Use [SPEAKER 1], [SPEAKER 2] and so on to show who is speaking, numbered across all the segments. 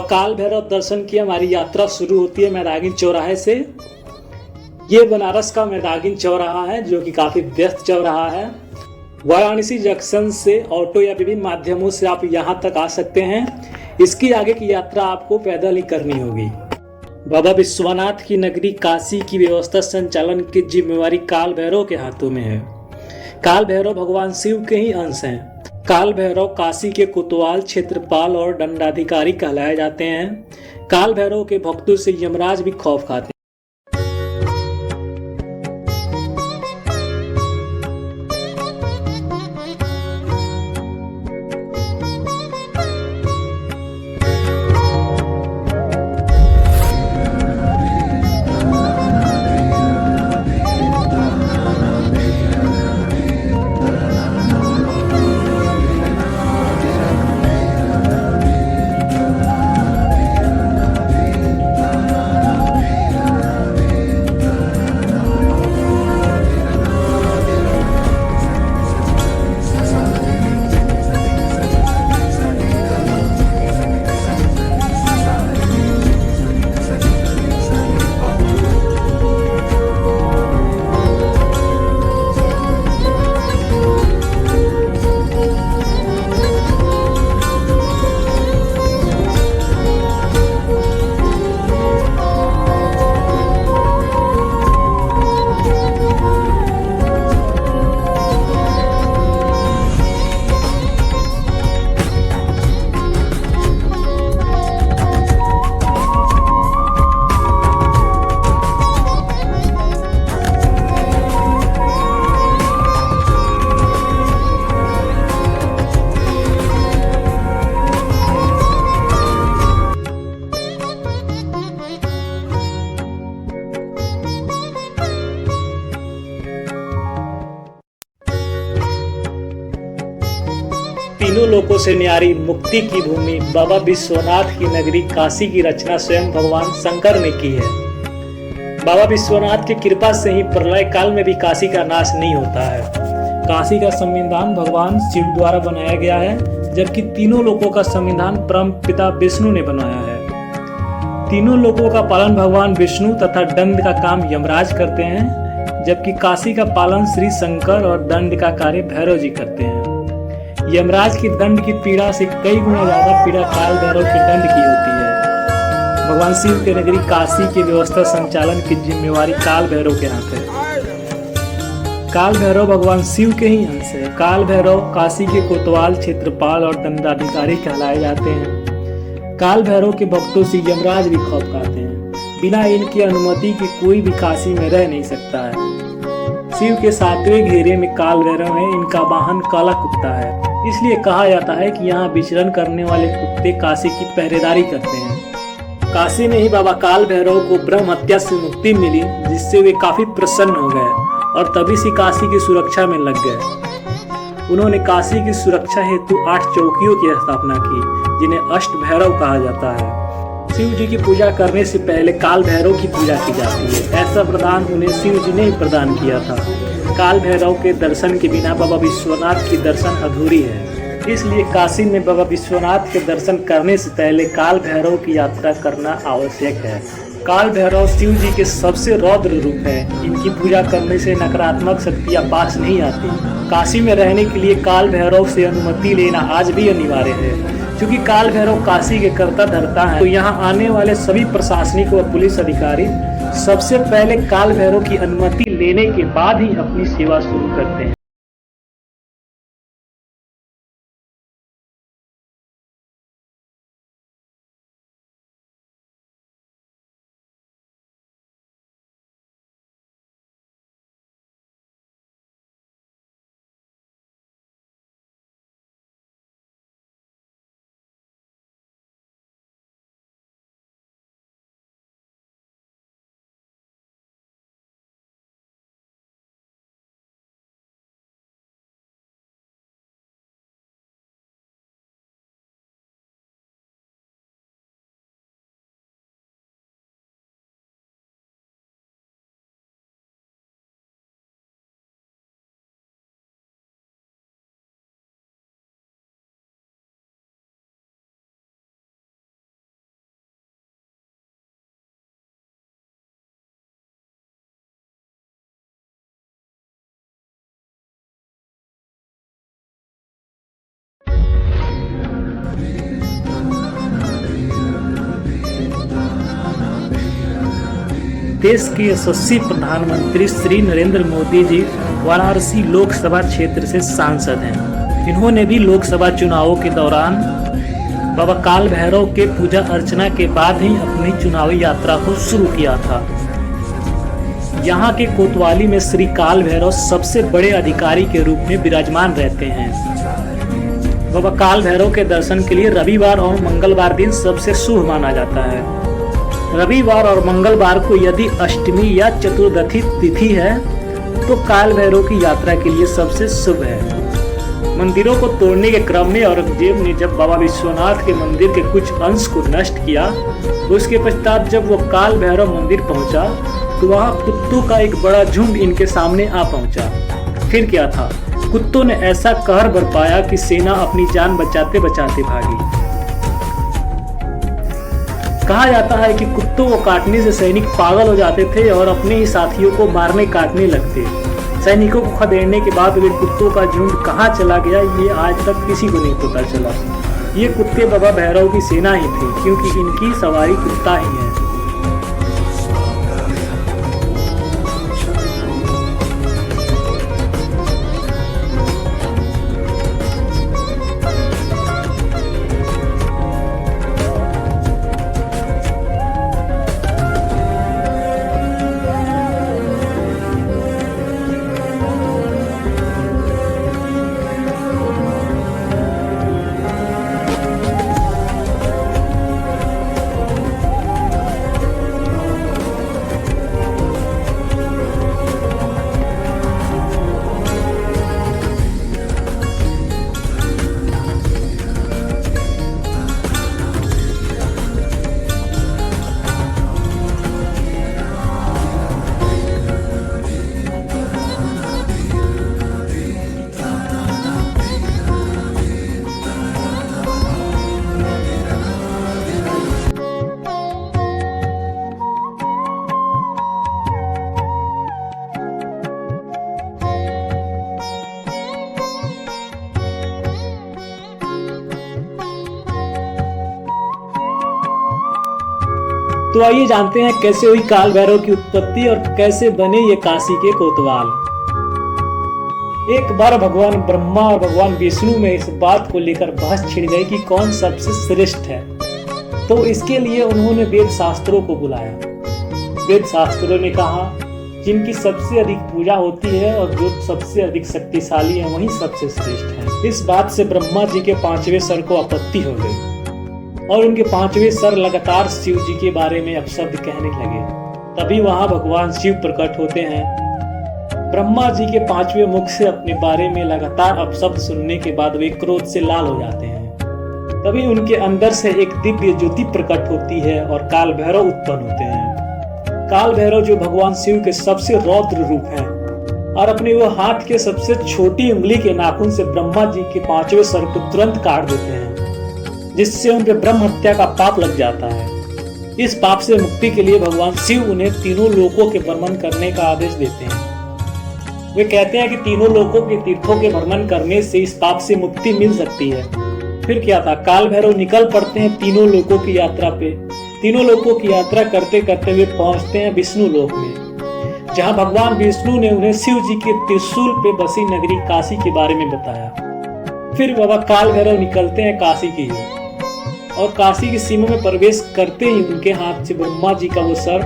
[SPEAKER 1] काल भैरव दर्शन की हमारी यात्रा शुरू होती है मैदागिन चौराहे से। ये बनारस का मैदागिन चौराहा है जो कि काफ़ी व्यस्त चौराहा है। वाराणसी जंक्शन से ऑटो या विभिन्न माध्यमों से आप यहाँ तक आ सकते हैं। इसकी आगे की यात्रा आपको पैदल ही करनी होगी। बाबा विश्वनाथ की नगरी काशी की व्यवस्था संचालन की जिम्मेवारी काल भैरव के हाथों में है। काल भैरव भगवान शिव के ही अंश हैं। काल भैरव काशी के कोतवाल, क्षेत्रपाल और दंडाधिकारी कहलाए जाते हैं। काल भैरव के भक्तों से यमराज भी खौफ खाते हैं। तीनों लोकों से न्यारी मुक्ति की भूमि बाबा विश्वनाथ की नगरी काशी की रचना स्वयं भगवान शंकर ने की है। बाबा विश्वनाथ की कृपा से ही प्रलय काल में भी काशी का नाश नहीं होता है। काशी का संविधान भगवान शिव द्वारा बनाया गया है, जबकि तीनों लोकों का संविधान परम पिता विष्णु ने बनाया है। तीनों लोकों का पालन भगवान विष्णु तथा दंड का काम यमराज करते हैं, जबकि काशी का पालन श्री शंकर और दंड का कार्य भैरव जी करते हैं। यमराज की दंड की पीड़ा से कई गुना ज्यादा पीड़ा काल भैरव के दंड की होती है। भगवान शिव के नगरी काशी की व्यवस्था संचालन की जिम्मेवारी काल भैरव के हाथ है। काल भैरव भगवान शिव के ही अंश है। काल भैरव काशी के कोतवाल, क्षेत्रपाल और दंडाधिकारी कहलाए जाते हैं। काल भैरव के भक्तों से यमराज भी खौफ खाते हैं। बिना इनकी अनुमति के कोई भी काशी में रह नहीं सकता है। शिव के 7वें घेरे में काल भैरव है। इनका वाहन काला कुत्ता है, इसलिए कहा जाता है कि यहाँ विचरण करने वाले कुत्ते काशी की पहरेदारी करते हैं। काशी में ही बाबा काल भैरव को ब्रह्म हत्या से मुक्ति मिली, जिससे वे काफी प्रसन्न हो गए और तभी से काशी की सुरक्षा में लग गए। उन्होंने काशी की सुरक्षा हेतु 8 चौकियों की स्थापना की, जिन्हें अष्ट भैरव कहा जाता है। शिव जी की पूजा करने से पहले काल भैरव की पूजा की जाती है। ऐसा वरदान उन्हें शिव जी ने ही प्रदान किया था। काल भैरव के दर्शन के बिना बाबा विश्वनाथ की दर्शन अधूरी है। इसलिए काशी में बाबा विश्वनाथ के दर्शन करने से पहले काल भैरव की यात्रा करना आवश्यक है। काल भैरव शिव जी के सबसे रौद्र रूप है। इनकी पूजा करने से नकारात्मक शक्तियां पास नहीं आती। काशी में रहने के लिए काल भैरव से अनुमति लेना आज भी अनिवार्य है। क्योंकि काल भैरव काशी के कर्ता धर्ता है, तो यहाँ आने वाले सभी प्रशासनिक व पुलिस अधिकारी सबसे पहले काल भैरव की अनुमति लेने के बाद ही अपनी सेवा शुरू करते हैं। देश के यशस्वी प्रधानमंत्री श्री नरेंद्र मोदी जी वाराणसी लोकसभा क्षेत्र से सांसद हैं। इन्होंने भी लोकसभा चुनावों के दौरान बाबा काल भैरव के पूजा अर्चना के बाद ही अपनी चुनावी यात्रा को शुरू किया था। यहाँ के कोतवाली में श्री काल भैरव सबसे बड़े अधिकारी के रूप में विराजमान रहते हैं। बाबा काल भैरव के दर्शन के लिए रविवार और मंगलवार दिन सबसे शुभ माना जाता है। रविवार और मंगलवार को यदि अष्टमी या चतुर्दशी तिथि है तो काल भैरव की यात्रा के लिए सबसे शुभ है। मंदिरों को तोड़ने के क्रम में औरंगजेब ने जब बाबा विश्वनाथ के मंदिर के कुछ अंश को नष्ट किया, उसके पश्चात जब वो काल भैरव मंदिर पहुंचा तो वहां कुत्तों का एक बड़ा झुंड इनके सामने आ पहुंचा। फिर क्या था, कुत्तों ने ऐसा कहर बरपाया कि सेना अपनी जान बचाते बचाते भागी। कहा जाता है कि कुत्तों को काटने से सैनिक पागल हो जाते थे और अपने ही साथियों को मारने काटने लगते। सैनिकों को खदेड़ने के बाद वे कुत्तों का झुंड कहाँ चला गया, ये आज तक किसी को नहीं पता चला। ये कुत्ते बाबा भैरव की सेना ही थी, क्योंकि इनकी सवारी कुत्ता ही है। तो आइए जानते हैं कैसे हुई काल भैरव की उत्पत्ति और कैसे बने ये काशी के कोतवाल। एक बार भगवान ब्रह्मा और भगवान विष्णु में इस बात को लेकर बहस छिड़ गई कि कौन सबसे श्रेष्ठ है। तो इसके लिए उन्होंने वेद शास्त्रों को बुलाया। वेद शास्त्रों ने कहा जिनकी सबसे अधिक पूजा होती है और जो सबसे अधिक शक्तिशाली है वही सबसे श्रेष्ठ है। इस बात से ब्रह्मा जी के 5वें सर को आपत्ति हो गई और उनके 5वें सर लगातार शिव जी के बारे में अपशब्द कहने लगे। तभी वहां भगवान शिव प्रकट होते हैं। ब्रह्मा जी के 5वें मुख से अपने बारे में लगातार अपशब्द सुनने के बाद वे क्रोध से लाल हो जाते हैं। तभी उनके अंदर से एक दिव्य ज्योति प्रकट होती है और काल भैरव उत्पन्न होते हैं। काल भैरव जो भगवान शिव के सबसे रौद्र रूप हैं और अपने वो हाथ के सबसे छोटी उंगली के नाखून से ब्रह्मा जी के 5वें सर को तुरंत काट देते हैं, जिससे उनके ब्रह्म हत्या का पाप लग जाता है। इस पाप से मुक्ति के लिए भगवान शिव उन्हें तीनों लोकों के भ्रमण करने का आदेश देते हैं। वे कहते हैं कि तीनों लोकों के तीर्थों के भ्रमण करने से इस पाप से मुक्ति मिल सकती है। फिर क्या था, काल भैरव निकल पड़ते हैं तीनों लोकों की यात्रा पे। तीनों लोकों की यात्रा करते करते वे पहुंचते हैं विष्णु लोक में, जहां भगवान विष्णु ने उन्हें शिव जी के त्रिशूल पे बसी नगरी काशी के बारे में बताया। फिर बाबा काल भैरव निकलते हैं काशी की ओर और काशी की सीमा में प्रवेश करते ही उनके हाथ से ब्रह्मा जी का वो सर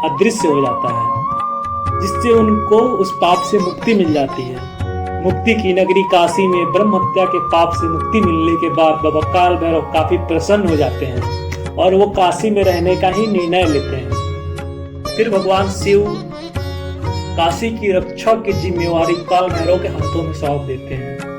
[SPEAKER 1] अदृश्य हो जाता है, जिससे उनको उस पाप से मुक्ति मिल जाती है। मुक्ति की नगरी काशी में ब्रह्म हत्या के पाप से मुक्ति मिलने के बाद बाबा काल भैरव काफी प्रसन्न हो जाते हैं और वो काशी में रहने का ही निर्णय लेते हैं। फिर भगवान शिव काशी की रक्षा की जिम्मेवारी काल भैरव के हाथों में सौंप देते हैं।